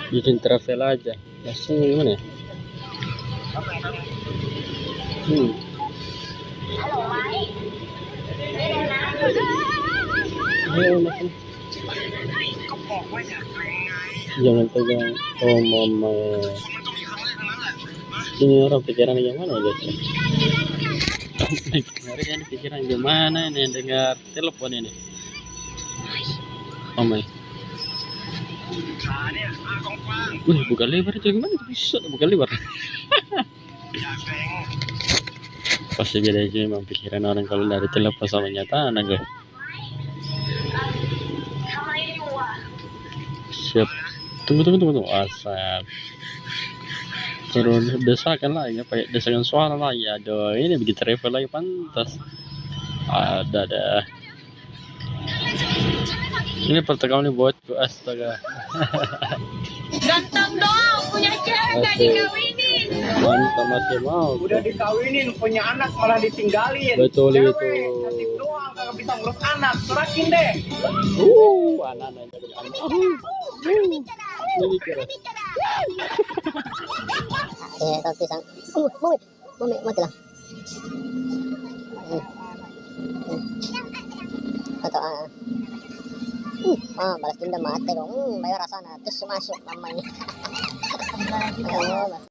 Bikin travel aja. Masih gimana ya? Hmm. Ayo, makan. Jangan pegang. Oh, mama. Ini orang pikiran yang mana guys? Ini pikiran gimana ini dengar telepon ini? Oh my. Wih, buka lebar aja gimana bisa buka lebar? Pasti beda aja memang pikiran orang kalau dari telepon sama nyata guys. Siap. Tunggu. Asap. Terus desakan lagi, pakai desakan suara lagi. Aduh, ini bikin travel lagi pantas. Ada dah. Ini pertekaman ini buatku, astaga. Ganteng dong, punya cewek gak dikawinin. Mantap, masih mau. Udah dikawinin, punya anak malah ditinggalin. Betul cewek, itu. cantik doang, kagak bisa ngurus anak. Surakin deh. Anak-anak jadi anak. Kalau pisang, mati lah. Atau balas dendam mati dong. Bayar rasanya terus masuk namanya.